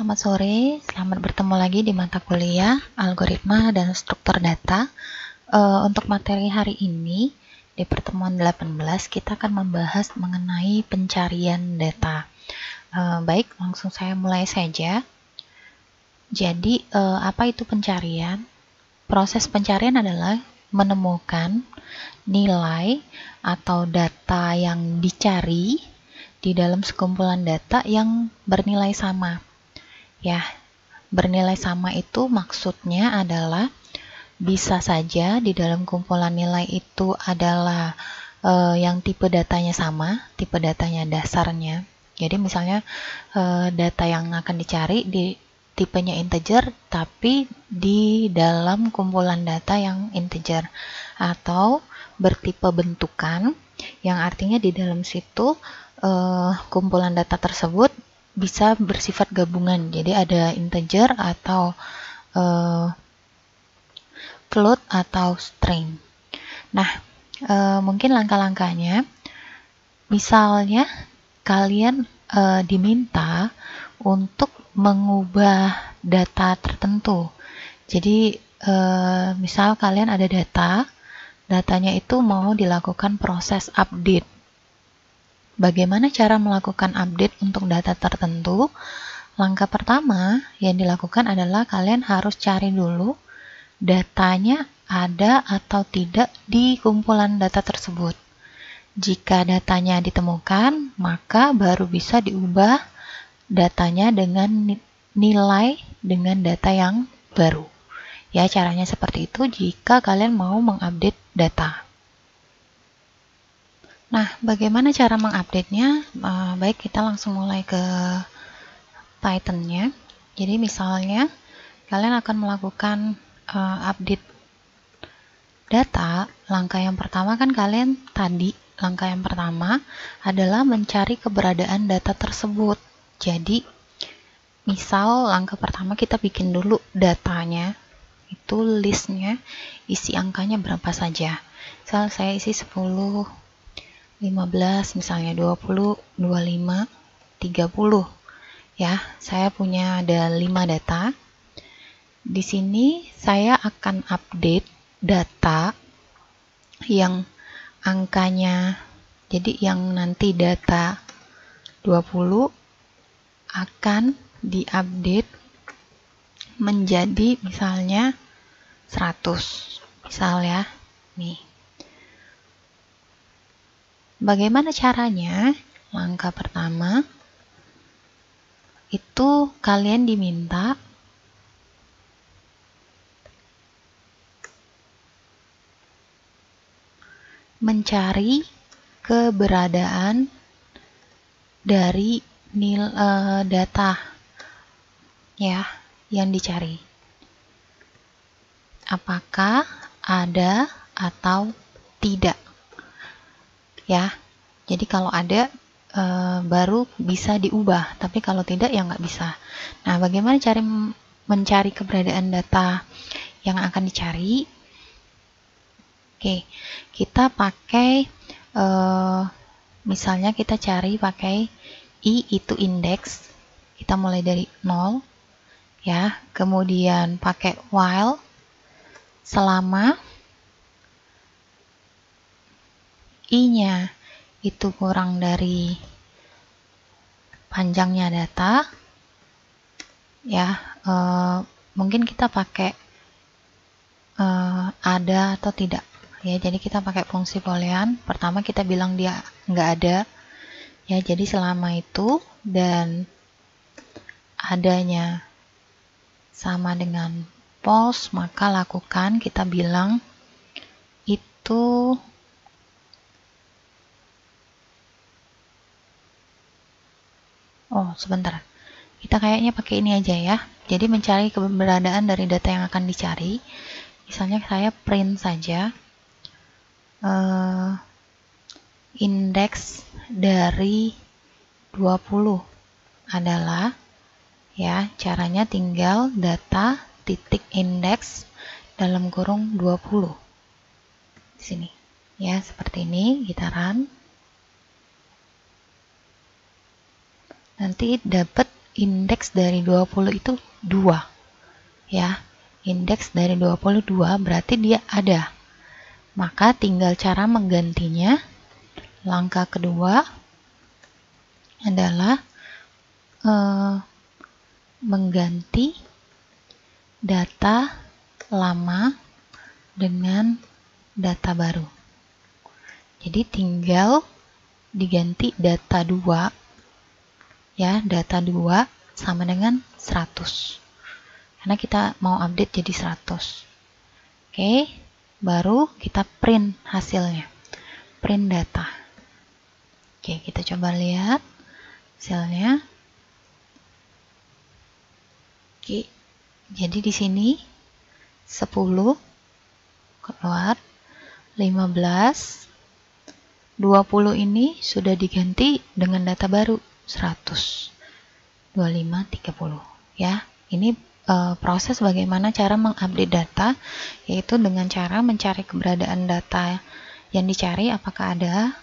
selamat sore. Selamat bertemu lagi di mata kuliah Algoritma dan Struktur Data. Untuk materi hari ini, di pertemuan 18, kita akan membahas mengenai pencarian data. Baik, langsung saya mulai saja. Jadi, apa itu pencarian? Proses pencarian adalah menemukan nilai atau data yang dicari di dalam sekumpulan data yang bernilai sama. Ya, bernilai sama itu maksudnya adalah bisa saja di dalam kumpulan nilai itu adalah yang tipe datanya sama, tipe datanya dasarnya. Jadi misalnya data yang akan dicari di tipenya integer, tapi di dalam kumpulan data yang integer, atau bertipe bentukan, yang artinya di dalam situ kumpulan data tersebut bisa bersifat gabungan, jadi ada integer atau float atau string. Nah, mungkin langkah-langkahnya, misalnya kalian diminta untuk mengubah data tertentu. Jadi, misal kalian ada datanya itu mau dilakukan proses update. Bagaimana cara melakukan update untuk data tertentu? Langkah pertama yang dilakukan adalah kalian harus cari dulu datanya ada atau tidak di kumpulan data tersebut. Jika datanya ditemukan, maka baru bisa diubah datanya dengan nilai dengan data yang baru. Ya, caranya seperti itu jika kalian mau mengupdate data. Nah, bagaimana cara mengupdate-nya? Baik, kita langsung mulai ke Python-nya. Jadi misalnya, kalian akan melakukan update data. Langkah yang pertama kan langkah yang pertama adalah mencari keberadaan data tersebut. Jadi, misal langkah pertama kita bikin dulu datanya, itu listnya, isi angkanya berapa saja. Misal saya isi 10, 15, misalnya 20, 25, 30. Ya, saya punya ada 5 data. Di sini saya akan update data yang angkanya, jadi yang nanti data 20 akan diupdate menjadi misalnya 100. Misal ya, nih. Bagaimana caranya? Langkah pertama itu kalian diminta mencari keberadaan dari data ya yang dicari. Apakah ada atau tidak? Ya, jadi kalau ada baru bisa diubah, tapi kalau tidak ya nggak bisa. Nah, bagaimana cara mencari keberadaan data yang akan dicari? Oke, kita pakai misalnya kita cari pakai i itu indeks, kita mulai dari 0 ya, kemudian pakai while selama i-nya itu kurang dari panjangnya data ya. Mungkin kita pakai ada atau tidak ya, jadi kita pakai fungsi boolean. Pertama kita bilang dia nggak ada ya, jadi selama itu dan adanya sama dengan false, maka lakukan, kita bilang itu sebentar, kita kayaknya pakai ini aja ya. Jadi mencari keberadaan dari data yang akan dicari. Misalnya saya print saja indeks dari 20 adalah ya, caranya tinggal data titik indeks dalam kurung 20 di sini ya, seperti ini. Kita run, nanti dapat indeks dari 20 itu 2 ya. Indeks dari 22 berarti dia ada. Maka tinggal cara menggantinya. Langkah kedua adalah mengganti data lama dengan data baru. Jadi tinggal diganti data 2 ya, data 2 sama dengan 100 karena kita mau update jadi 100. Oke, baru kita print hasilnya, print data. Oke, kita coba lihat hasilnya. Oke, jadi di sini 10 keluar, 15, 20 ini sudah diganti dengan data baru 100, 25, 30 ya. Ini proses bagaimana cara mengupdate data, yaitu dengan cara mencari keberadaan data yang dicari apakah ada.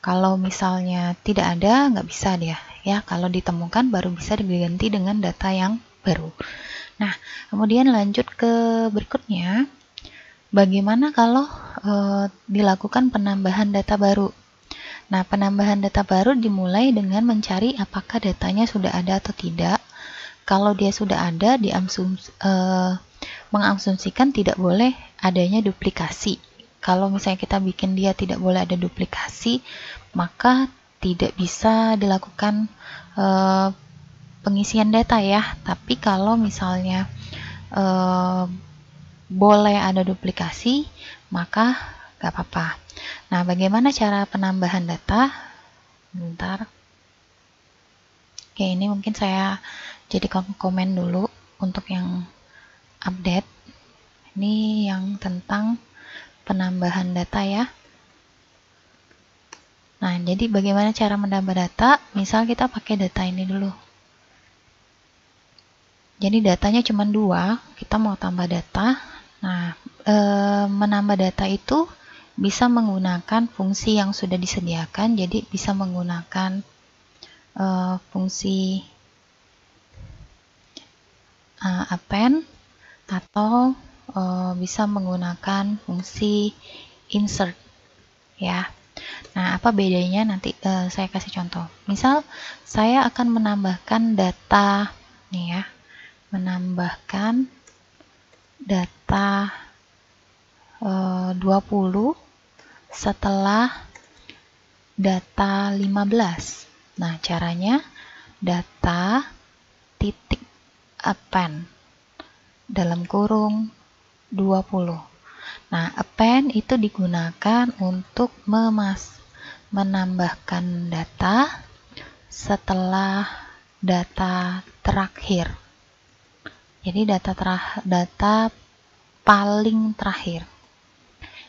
Kalau misalnya tidak ada, nggak bisa dia ya. Kalau ditemukan baru bisa diganti dengan data yang baru. Nah, kemudian lanjut ke berikutnya. Bagaimana kalau dilakukan penambahan data baru? Nah, penambahan data baru dimulai dengan mencari apakah datanya sudah ada atau tidak. Kalau dia sudah ada, mengasumsikan tidak boleh adanya duplikasi. Kalau misalnya kita bikin dia tidak boleh ada duplikasi, maka tidak bisa dilakukan pengisian data ya. Tapi kalau misalnya boleh ada duplikasi, maka gak apa-apa. Nah, bagaimana cara penambahan data? Bentar. Oke, ini mungkin saya jadi komen dulu untuk yang update. Ini yang tentang penambahan data ya. Nah, jadi bagaimana cara menambah data? Misal kita pakai data ini dulu. Jadi datanya cuma 2, kita mau tambah data. Nah, menambah data itu bisa menggunakan fungsi yang sudah disediakan. Jadi bisa menggunakan fungsi append atau bisa menggunakan fungsi insert ya. Nah, apa bedanya nanti saya kasih contoh. Misal saya akan menambahkan data nih ya, menambahkan data 20 setelah data 15. Nah, caranya data titik append dalam kurung 20. Nah, append itu digunakan untuk menambahkan data setelah data terakhir. Jadi data paling terakhir.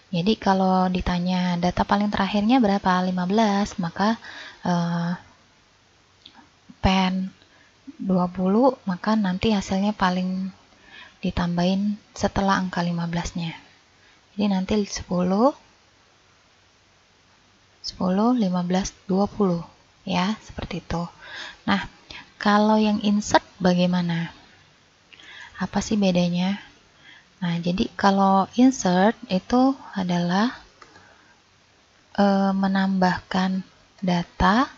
Jadi kalau ditanya data paling terakhirnya berapa? 15, maka append 20, maka nanti hasilnya paling ditambahin setelah angka 15-nya. Jadi nanti 10, 15, 20 ya, seperti itu. Nah, kalau yang insert bagaimana? Apa sih bedanya? Nah, jadi kalau insert itu adalah menambahkan data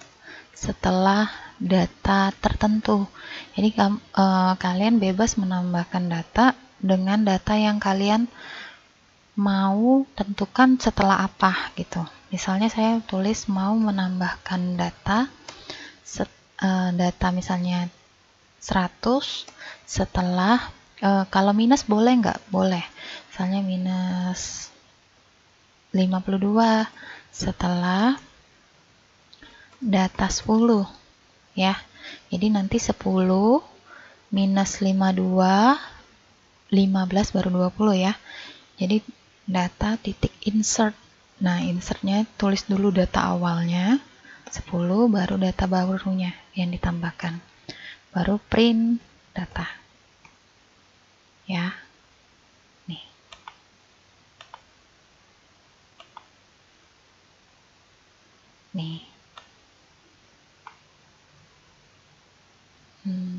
setelah data tertentu. Jadi kalian bebas menambahkan data dengan data yang kalian mau tentukan setelah apa gitu. Misalnya saya tulis mau menambahkan data misalnya 100 setelah kalau minus boleh nggak? Boleh. Misalnya minus 52 setelah data 10 ya. Jadi nanti 10 minus 52, 15 baru 20 ya. Jadi data titik insert. Nah, insertnya tulis dulu data awalnya 10, baru data barunya yang ditambahkan. Baru print data. Ya. Nih. Nih.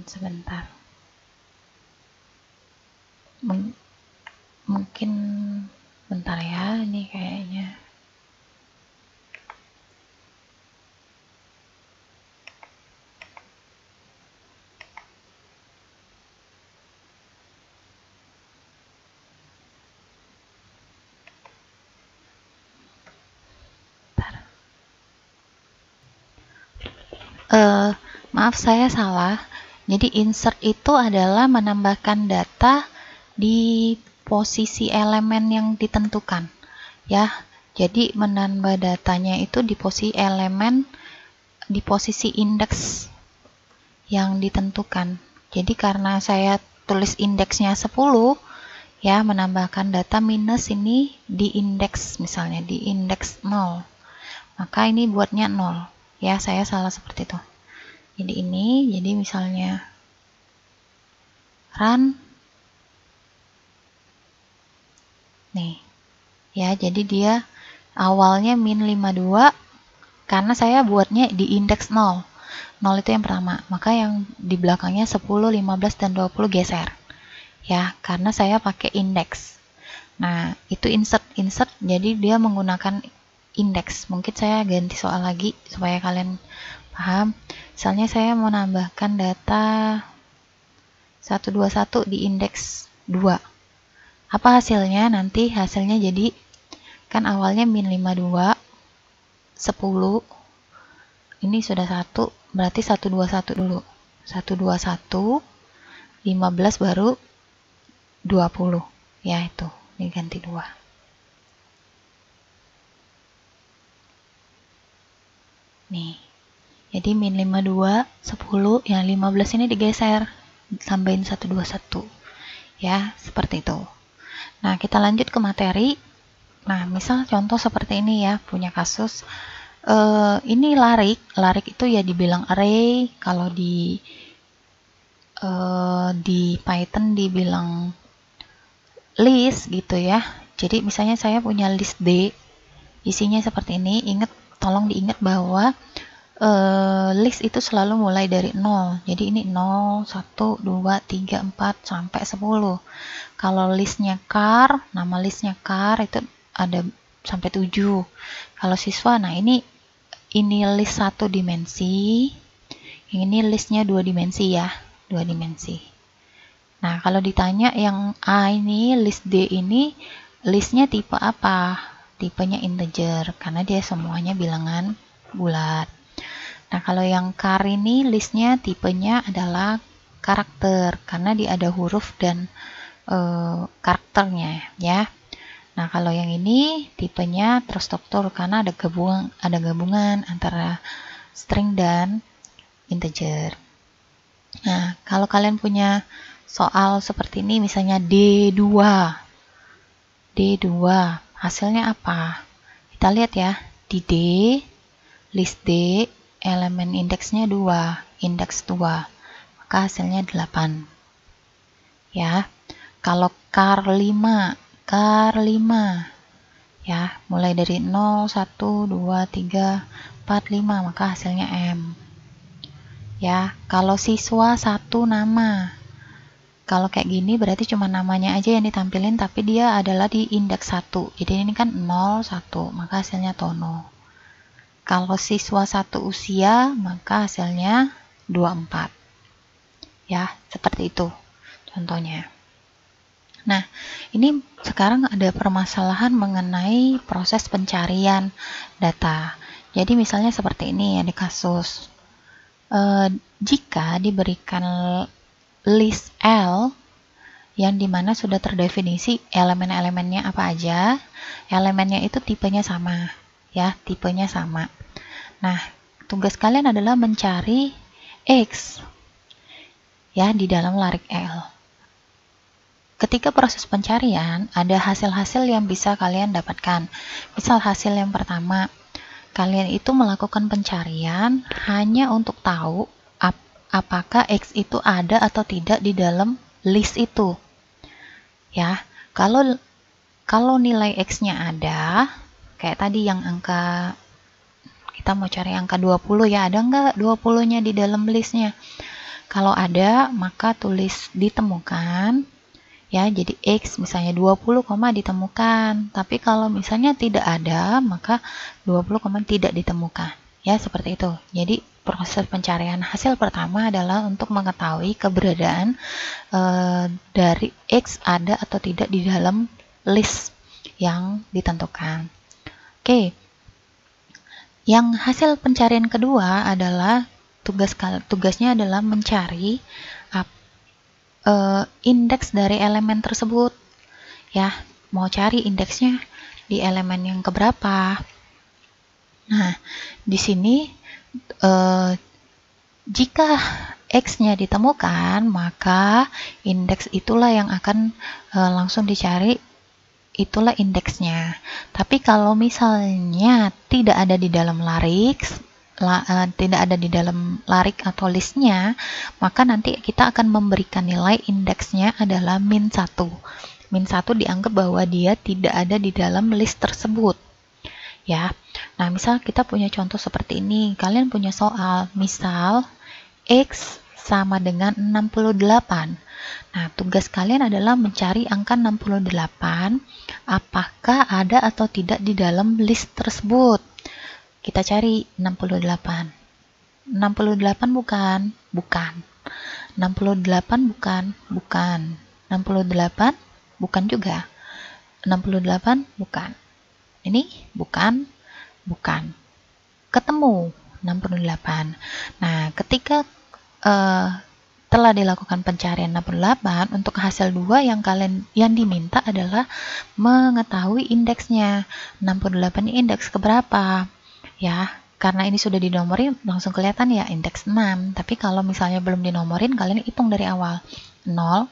sebentar. Mungkin bentar ya, ini kayaknya. Maaf, saya salah. Jadi insert itu adalah menambahkan data di posisi elemen yang ditentukan, ya. Jadi menambah datanya itu di posisi elemen, di posisi indeks yang ditentukan. Jadi karena saya tulis indeksnya 10, ya, menambahkan data minus ini di indeks, misalnya di indeks 0. Maka ini buatnya 0. Ya, saya salah seperti itu. Jadi ini, jadi misalnya run. Nih. Ya, jadi dia awalnya min 52 karena saya buatnya di indeks 0. 0 itu yang pertama. Maka yang di belakangnya 10, 15 dan 20 geser. Ya, karena saya pakai indeks. Nah, itu insert jadi dia menggunakan indeks. Mungkin saya ganti soal lagi supaya kalian paham. Misalnya saya mau menambahkan data 121 di indeks 2. Apa hasilnya? Nanti hasilnya jadi, kan awalnya min 52, 10, ini sudah 1, berarti 121 dulu. 121, 15 baru 20. Ya, itu. Ini ganti 2. Nih. Jadi min 52, 10, yang 15 ini digeser, tambahin 121. Ya, seperti itu. Nah, kita lanjut ke materi. Nah, misal contoh seperti ini ya, punya kasus. Ini larik itu ya dibilang array, kalau di Python dibilang list gitu ya. Jadi misalnya saya punya list D, isinya seperti ini. Tolong diingat bahwa list itu selalu mulai dari 0. Jadi ini 0, 1, 2, 3, 4 sampai 10. Kalau listnya car, nama listnya car itu ada sampai 7. Kalau siswa, nah ini list 1 dimensi. Yang ini listnya 2 dimensi ya, 2 dimensi. Nah, kalau ditanya yang A ini, list D ini, listnya tipe apa? Tipenya integer, karena dia semuanya bilangan bulat. Nah, kalau yang car ini, listnya tipenya adalah karakter, karena dia ada huruf dan karakternya, ya. Nah, kalau yang ini, tipenya terstruktur, karena ada gabungan antara string dan integer. Nah, kalau kalian punya soal seperti ini, misalnya D2, hasilnya apa? Kita lihat ya, di D, list D, elemen indeksnya 2, indeks 2, maka hasilnya 8. Ya, kalau car 5, ya, mulai dari 0, 1, 2, 3, 4, 5, maka hasilnya M. Ya, kalau siswa 1 nama, kalau kayak gini berarti cuma namanya aja yang ditampilin, tapi dia adalah di indeks 1. Jadi ini kan 0, 1, maka hasilnya Tono. Kalau siswa 1 usia, maka hasilnya 24. Ya, seperti itu contohnya. Nah, ini sekarang ada permasalahan mengenai proses pencarian data. Jadi misalnya seperti ini ya di kasus. Jika diberikan list L yang dimana sudah terdefinisi elemen-elemennya apa aja, elemennya itu tipenya sama, ya, tipenya sama. Nah, tugas kalian adalah mencari X, ya, di dalam larik L. Ketika proses pencarian, ada hasil-hasil yang bisa kalian dapatkan. Misal hasil yang pertama, kalian itu melakukan pencarian hanya untuk tahu apakah X itu ada atau tidak di dalam list itu. Ya, kalau nilai X-nya ada, kayak tadi yang angka, kita mau cari angka 20 ya, ada nggak 20-nya di dalam listnya? Kalau ada, maka tulis ditemukan. Ya, jadi X misalnya 20, ditemukan. Tapi kalau misalnya tidak ada, maka 20, tidak ditemukan. Ya, seperti itu. Jadi, proses pencarian hasil pertama adalah untuk mengetahui keberadaan dari X ada atau tidak di dalam list yang ditentukan. Oke. Yang hasil pencarian kedua adalah tugasnya adalah mencari indeks dari elemen tersebut. Ya, mau cari indeksnya di elemen yang keberapa. Nah, di sini jika X-nya ditemukan, maka indeks itulah yang akan langsung dicari, itulah indeksnya. Tapi kalau misalnya tidak ada di dalam larik atau listnya, maka nanti kita akan memberikan nilai indeksnya adalah -1. -1 dianggap bahwa dia tidak ada di dalam list tersebut. Ya. Nah, misal kita punya contoh seperti ini. Kalian punya soal, misal X sama dengan 68. Nah, tugas kalian adalah mencari angka 68, apakah ada atau tidak di dalam list tersebut. Kita cari 68. 68 bukan. 68 bukan. 68 bukan juga. 68 bukan. Ini bukan. Ketemu 68. Nah, ketika telah dilakukan pencarian 68, untuk hasil 2 yang diminta adalah mengetahui indeksnya. 68 ini indeks keberapa? Ya, karena ini sudah dinomorin langsung kelihatan ya indeks 6. Tapi kalau misalnya belum dinomorin, kalian hitung dari awal. 0,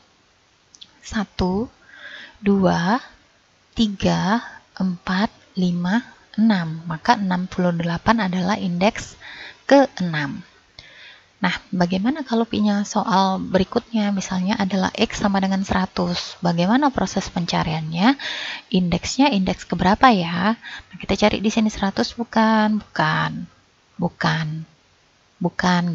1, 2, 3, 4, 5, 6. Maka 68 adalah indeks ke-6. Nah, bagaimana kalau punya soal berikutnya, misalnya adalah X sama dengan 100. Bagaimana proses pencariannya? Indeksnya indeks keberapa ya? Nah, kita cari di sini 100 bukan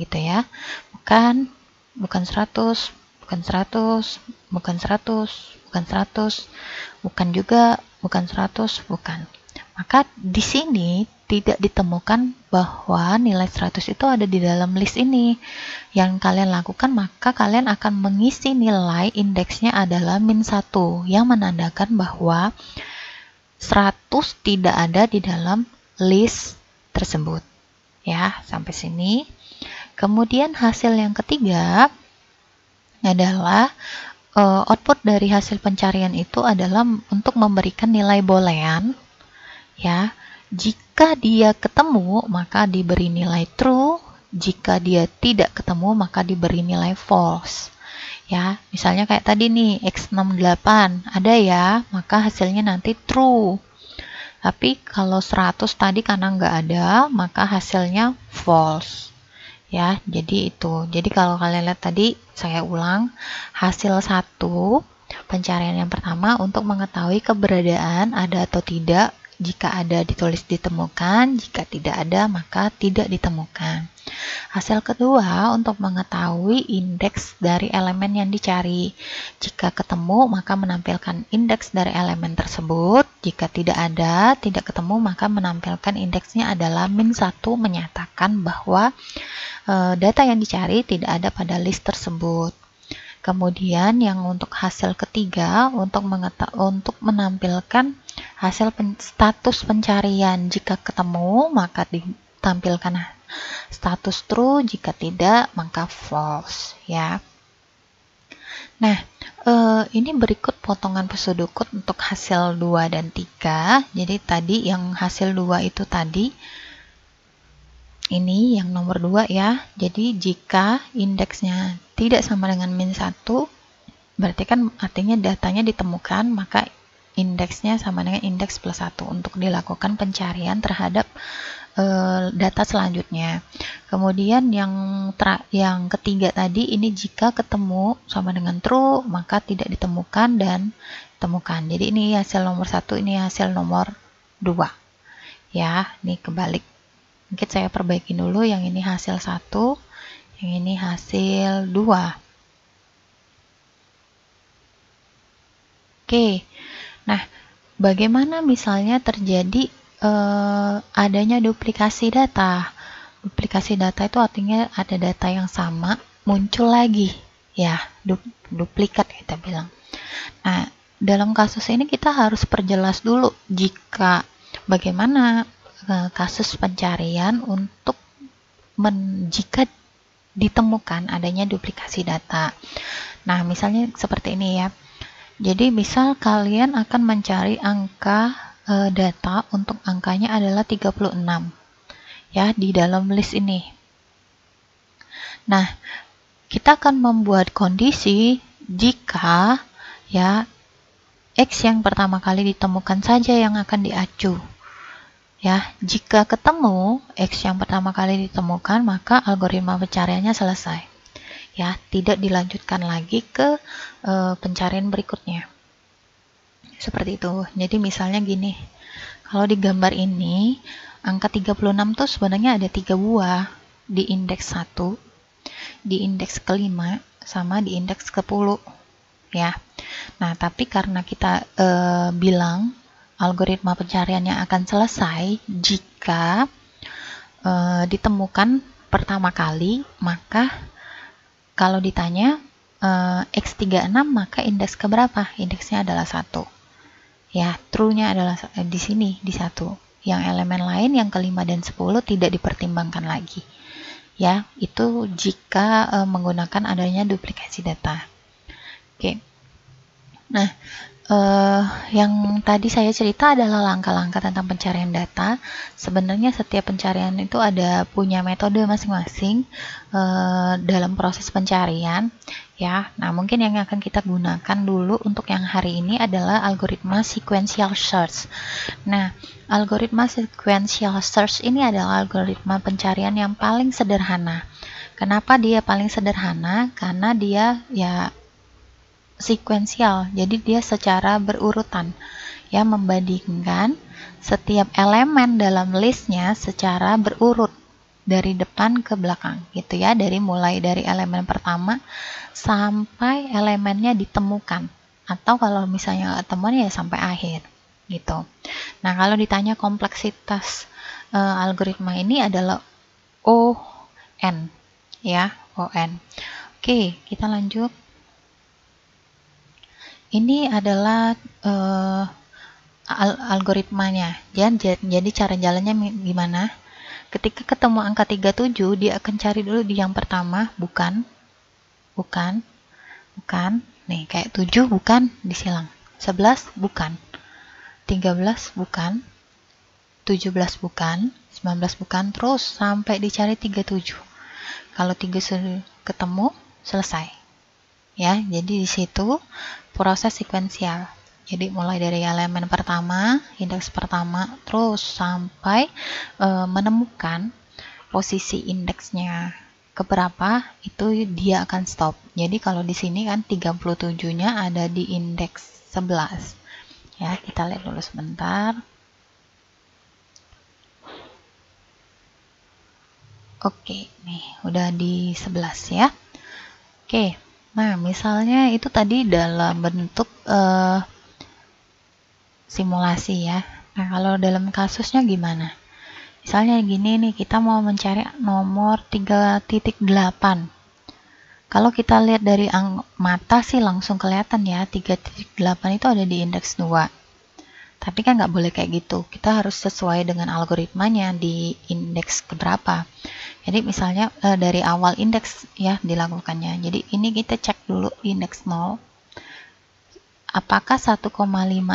gitu ya. Bukan 100, bukan 100, bukan 100, bukan 100, bukan juga, bukan 100, bukan. Maka di sini tidak ditemukan bahwa nilai 100 itu ada di dalam list ini. Yang kalian lakukan, maka kalian akan mengisi nilai indeksnya adalah -1, yang menandakan bahwa 100 tidak ada di dalam list tersebut. Ya, sampai sini. Kemudian hasil yang ketiga adalah output dari hasil pencarian itu adalah untuk memberikan nilai boolean. Ya, jika dia ketemu maka diberi nilai true, jika dia tidak ketemu maka diberi nilai false. Ya, misalnya kayak tadi nih X68 ada ya, maka hasilnya nanti true. Tapi kalau 100 tadi karena nggak ada, maka hasilnya false. Ya, jadi itu. Jadi kalau kalian lihat tadi, saya ulang, hasil 1 pencarian yang pertama untuk mengetahui keberadaan ada atau tidak. Jika ada ditulis ditemukan, jika tidak ada maka tidak ditemukan. Hasil kedua untuk mengetahui indeks dari elemen yang dicari. Jika ketemu maka menampilkan indeks dari elemen tersebut. Jika tidak ada, tidak ketemu maka menampilkan indeksnya adalah -1, menyatakan bahwa data yang dicari tidak ada pada list tersebut. Kemudian yang untuk hasil ketiga untuk menampilkan hasil status pencarian. Jika ketemu maka ditampilkan status true, jika tidak maka false ya. Nah, ini berikut potongan pseudocode untuk hasil 2 dan 3. Jadi tadi yang hasil 2 itu tadi ini yang nomor 2 ya. Jadi jika indeksnya tidak sama dengan -1, berarti kan artinya datanya ditemukan, maka indeksnya sama dengan indeks +1 untuk dilakukan pencarian terhadap data selanjutnya. Kemudian yang ketiga tadi ini jika ketemu sama dengan true, maka tidak ditemukan dan temukan. Jadi ini hasil nomor 1, ini hasil nomor 2. Ya, ini kebalik. Mungkin saya perbaiki dulu, yang ini hasil 1, Yang ini hasil 2. Oke, nah bagaimana misalnya terjadi adanya duplikasi data? Duplikasi data itu artinya ada data yang sama muncul lagi, ya, duplikat kita bilang. Nah, dalam kasus ini kita harus perjelas dulu bagaimana kasus pencarian untuk jika ditemukan adanya duplikasi data. Nah, misalnya seperti ini ya. Jadi misal kalian akan mencari angka data untuk angkanya adalah 36 ya di dalam list ini. Nah, kita akan membuat kondisi jika ya X yang pertama kali ditemukan saja yang akan diacu. Ya, jika ketemu X yang pertama kali ditemukan, maka algoritma pencariannya selesai. Ya, tidak dilanjutkan lagi ke pencarian berikutnya. Seperti itu. Jadi misalnya gini, kalau di gambar ini angka 36 tuh sebenarnya ada 3 buah di indeks 1, di indeks ke-5 sama di indeks ke-10 ya. Nah, tapi karena kita bilang algoritma pencariannya akan selesai jika ditemukan pertama kali, maka kalau ditanya X36 maka indeks keberapa? Indeksnya adalah 1. Ya, true-nya adalah di sini, di 1. Yang elemen lain yang ke-5 dan 10 tidak dipertimbangkan lagi. Ya, itu jika menggunakan adanya duplikasi data. Oke. Nah, yang tadi saya cerita adalah langkah-langkah tentang pencarian data. Sebenarnya setiap pencarian itu ada punya metode masing-masing dalam proses pencarian ya. Nah, mungkin yang akan kita gunakan dulu untuk yang hari ini adalah algoritma sequential search. Nah, algoritma sequential search ini adalah algoritma pencarian yang paling sederhana. Kenapa dia paling sederhana? Karena dia ya sekuensial, jadi dia secara berurutan ya, membandingkan setiap elemen dalam listnya secara berurut dari depan ke belakang gitu ya, mulai dari elemen pertama sampai elemennya ditemukan, atau kalau misalnya ketemuan ya sampai akhir gitu. Nah, kalau ditanya kompleksitas algoritma ini adalah ON ya, ON. Oke, kita lanjut. Ini adalah algoritmanya. Jadi cara jalannya gimana? Ketika ketemu angka 37, dia akan cari dulu di yang pertama, bukan. Nih, kayak 7 bukan, disilang. 11 bukan. 13 bukan. 17 bukan. 19 bukan, terus sampai dicari 37. Kalau 3 sudah ketemu, selesai. Ya, jadi di situ proses sekuensial. Jadi mulai dari elemen pertama, indeks pertama, terus sampai menemukan posisi indeksnya keberapa, itu dia akan stop. Jadi kalau di sini kan 37-nya ada di indeks 11. Ya, kita lihat dulu sebentar. Oke, nih udah di 11 ya. Oke. Nah, misalnya itu tadi dalam bentuk simulasi ya. Nah, kalau dalam kasusnya gimana? Misalnya gini nih, kita mau mencari nomor 3.8. Kalau kita lihat dari mata sih langsung kelihatan ya, 3.8 itu ada di indeks 2. Tapi kan nggak boleh kayak gitu. Kita harus sesuai dengan algoritmanya di indeks keberapa. Jadi misalnya dari awal indeks ya dilakukannya. Jadi ini kita cek dulu indeks 0. Apakah 1,5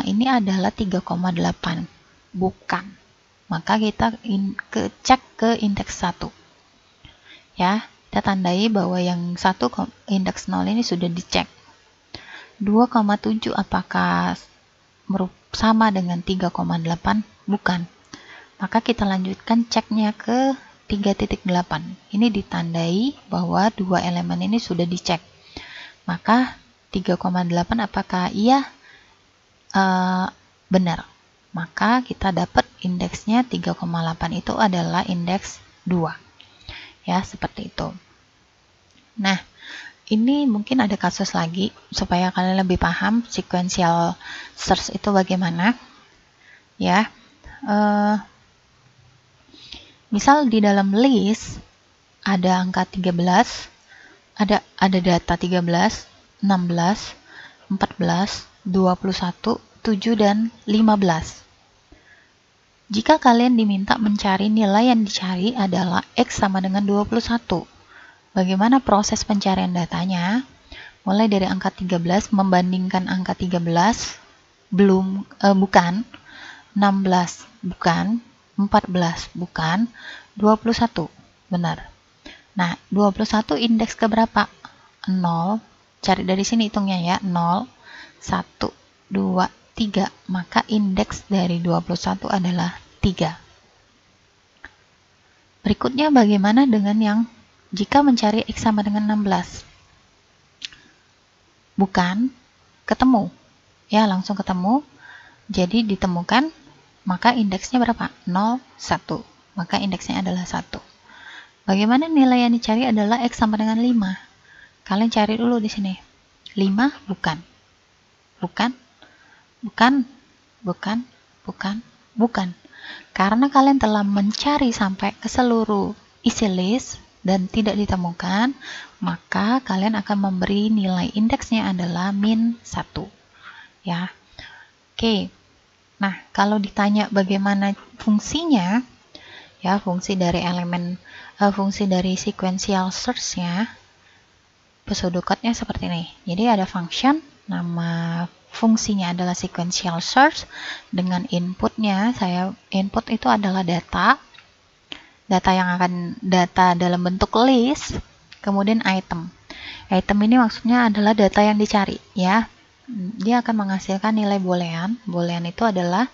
ini adalah 3,8? Bukan. Maka kita cek ke indeks 1. Ya, kita tandai bahwa yang indeks 0 ini sudah dicek. 2,7 apakah sama dengan 3,8? Bukan. Maka kita lanjutkan ceknya ke 3.8. Ini ditandai bahwa dua elemen ini sudah dicek. Maka 3,8 apakah iya? Benar. Maka kita dapat indeksnya 3,8 itu adalah indeks 2. Ya, seperti itu. Nah, ini mungkin ada kasus lagi supaya kalian lebih paham sequential search itu bagaimana. Ya, misal di dalam list ada angka 13, ada data 13, 16, 14, 21, 7, dan 15. Jika kalian diminta mencari nilai yang dicari adalah X sama dengan 21. Bagaimana proses pencarian datanya? Mulai dari angka 13 membandingkan angka 13, bukan, 16 bukan, 14 bukan, 21 benar. Nah, 21 indeks ke berapa? 0. Cari dari sini hitungnya ya. 0, 1, 2, 3. Maka indeks dari 21 adalah 3. Berikutnya bagaimana dengan yang jika mencari X sama dengan 16? Bukan, ketemu. Ya, langsung ketemu. Jadi ditemukan, maka indeksnya berapa? 0, 1. Maka indeksnya adalah 1. Bagaimana nilai yang dicari adalah X sama dengan 5? Kalian cari dulu di sini. 5 bukan. Bukan. Bukan. Bukan. Bukan. Bukan. Karena kalian telah mencari sampai ke seluruh isi list dan tidak ditemukan, maka kalian akan memberi nilai indeksnya adalah min 1. Ya. Oke. Nah, kalau ditanya bagaimana fungsinya, ya, fungsi dari sequential search-nya, pseudocode-nya seperti ini. Jadi ada function, nama fungsinya adalah sequential search, dengan inputnya, input itu adalah data dalam bentuk list, kemudian item. Item ini maksudnya adalah data yang dicari, ya. Dia akan menghasilkan nilai boolean. Boolean itu adalah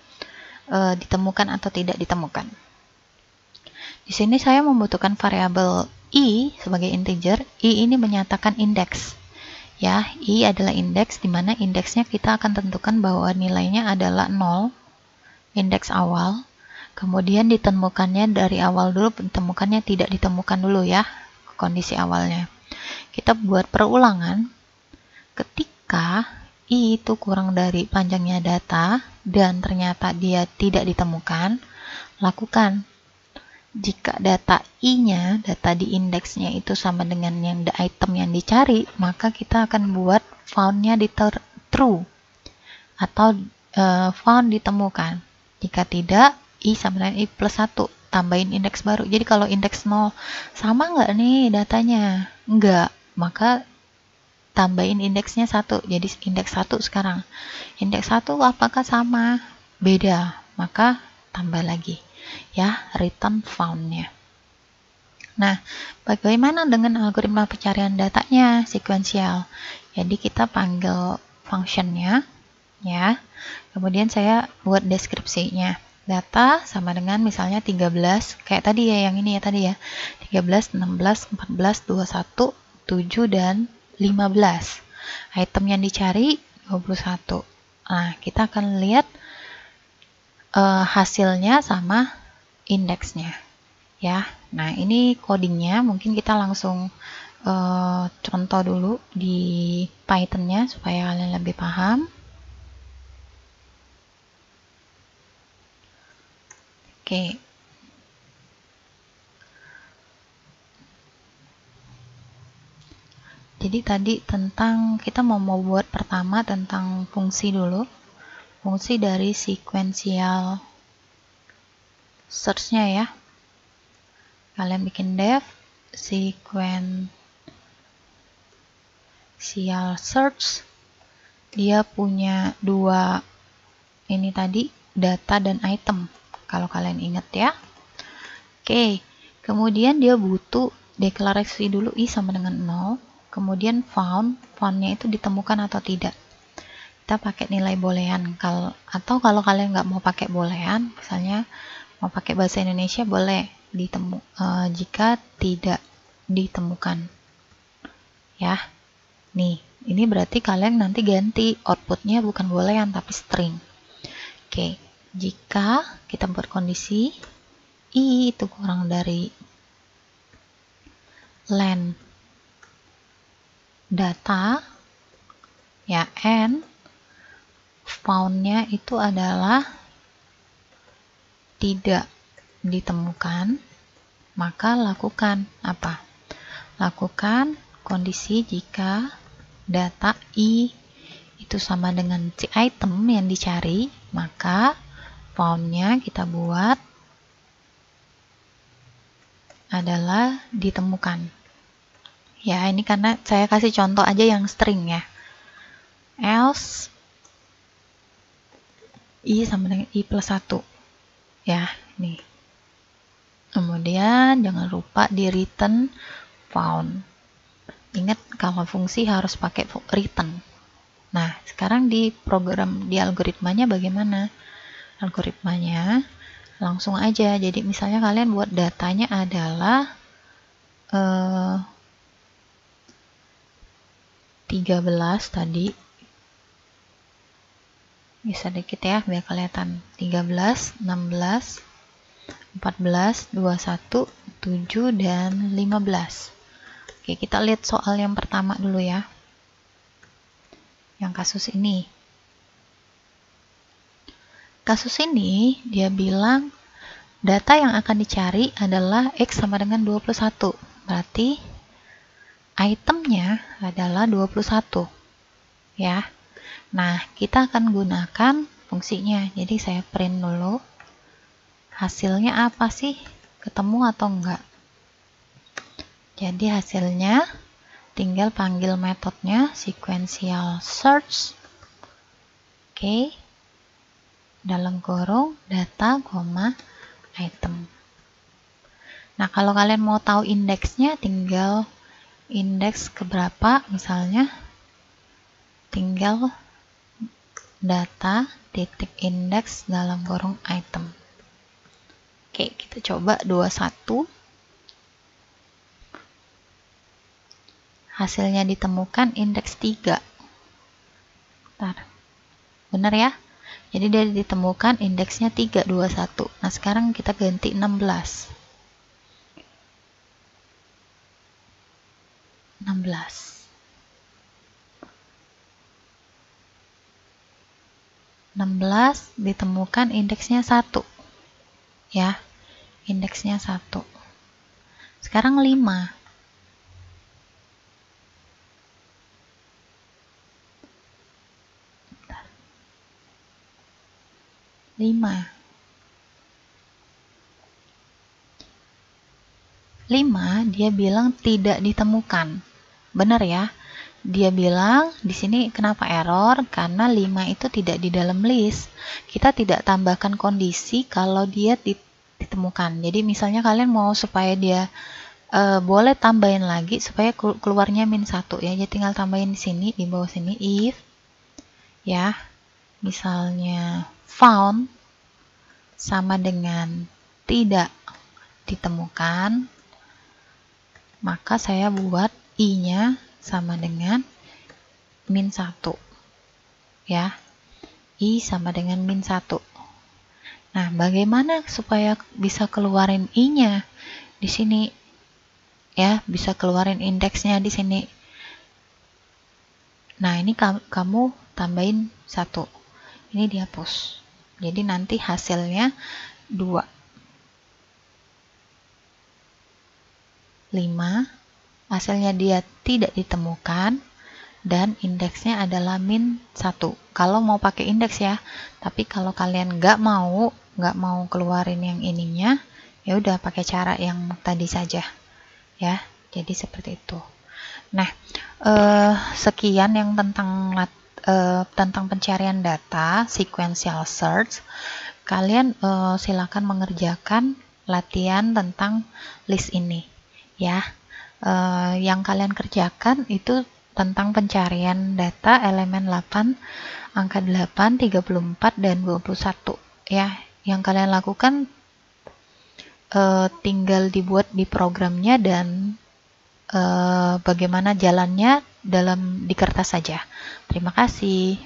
ditemukan atau tidak ditemukan. Di sini saya membutuhkan variabel i sebagai integer. I ini menyatakan indeks. Ya, i adalah indeks, di mana indeksnya kita akan tentukan bahwa nilainya adalah 0, indeks awal. Kemudian ditemukannya dari awal dulu, ditemukannya tidak ditemukan dulu ya, kondisi awalnya. Kita buat perulangan. Ketika i itu kurang dari panjangnya data dan ternyata dia tidak ditemukan, lakukan. Jika data i-nya, data di indeksnya itu sama dengan yang item yang dicari, maka kita akan buat found-nya di true atau found ditemukan. Jika tidak, i sama dengan i plus 1, tambahin indeks baru. Jadi kalau indeks 0 sama nggak nih datanya? Enggak, maka tambahin indeksnya 1, jadi indeks 1 sekarang. Indeks 1 apakah sama? Beda, maka tambah lagi. Ya, return found-nya. Nah, bagaimana dengan algoritma pencarian datanya sequential? Jadi kita panggil function-nya, ya. Kemudian saya buat deskripsinya. Data sama dengan misalnya 13, kayak tadi ya, yang ini ya tadi ya. 13, 16, 14, 21, 7 dan 15. Item yang dicari 21. Nah, kita akan lihat hasilnya sama indeksnya, ya. Nah, ini codingnya, mungkin kita langsung contoh dulu di Python-nya supaya kalian lebih paham. Oke. Jadi tadi tentang kita mau buat pertama tentang fungsi dulu. Fungsi dari sequential search-nya ya. Kalian bikin def sequential search. Dia punya dua ini tadi, data dan item. Kalau kalian ingat ya. Oke, kemudian dia butuh deklarasi dulu i sama dengan 0. Kemudian found-nya itu ditemukan atau tidak. Kita pakai nilai boolean. Atau kalau kalian nggak mau pakai boolean, misalnya mau pakai bahasa Indonesia, boleh jika tidak ditemukan. Ya, nih, ini berarti kalian nanti ganti outputnya bukan boolean tapi string. Oke, jika kita buat kondisi i itu kurang dari length data ya, and found-nya itu adalah tidak ditemukan, maka lakukan apa? Lakukan kondisi jika data I itu sama dengan si item yang dicari, maka found-nya kita buat adalah ditemukan. Ya, ini karena saya kasih contoh aja yang string ya. Else I sama dengan I plus 1. Ya, nih. Kemudian jangan lupa di return found. Ingat kalau fungsi harus pakai return. Nah, sekarang di program, di algoritmanya bagaimana? Algoritmanya langsung aja. Jadi misalnya kalian buat datanya adalah 13 tadi, bisa dikit ya biar kelihatan. 13, 16, 14, 21, 7, dan 15. Oke, kita lihat soal yang pertama dulu ya, yang kasus ini. Kasus ini dia bilang data yang akan dicari adalah X sama dengan 21. Berarti itemnya adalah 21 ya. Nah, kita akan gunakan fungsinya. Jadi saya print dulu hasilnya apa sih, ketemu atau enggak. Jadi hasilnya tinggal panggil metodenya sequential search, oke, dalam kurung data, item. Nah, kalau kalian mau tahu indeksnya, tinggal indeks keberapa, misalnya tinggal data titik indeks dalam kurung item. Oke, kita coba 21. Hasilnya ditemukan indeks 3. Bentar. Benar ya? Jadi dia ditemukan indeksnya 3, 21. Nah, sekarang kita ganti 16. 16 ditemukan indeksnya 1 ya, indeksnya 1. Sekarang 5. 5 dia bilang tidak ditemukan. Benar ya? Dia bilang di sini kenapa error? Karena 5 itu tidak di dalam list. Kita tidak tambahkan kondisi kalau dia ditemukan. Jadi misalnya kalian mau supaya dia boleh tambahin lagi supaya keluarnya -1 ya. Jadi tinggal tambahin di sini, di bawah sini if ya. Misalnya found sama dengan tidak ditemukan, maka saya buat I-nya sama dengan -1 ya. I sama dengan -1. Nah, bagaimana supaya bisa keluarin I-nya di sini ya, bisa keluarin indeksnya di sini. Nah, ini kamu tambahin 1. Ini dihapus. Jadi nanti hasilnya 2. 5. Hasilnya dia tidak ditemukan dan indeksnya adalah -1. Kalau mau pakai indeks ya. Tapi kalau kalian nggak mau keluarin yang ininya, ya udah pakai cara yang tadi saja. Ya, jadi seperti itu. Nah, sekian yang tentang pencarian data sequential search. Kalian silakan mengerjakan latihan tentang list ini ya. Yang kalian kerjakan itu tentang pencarian data elemen 8, angka 8, 34, dan 21 ya. Yang kalian lakukan tinggal dibuat di programnya dan bagaimana jalannya di kertas saja. Terima kasih.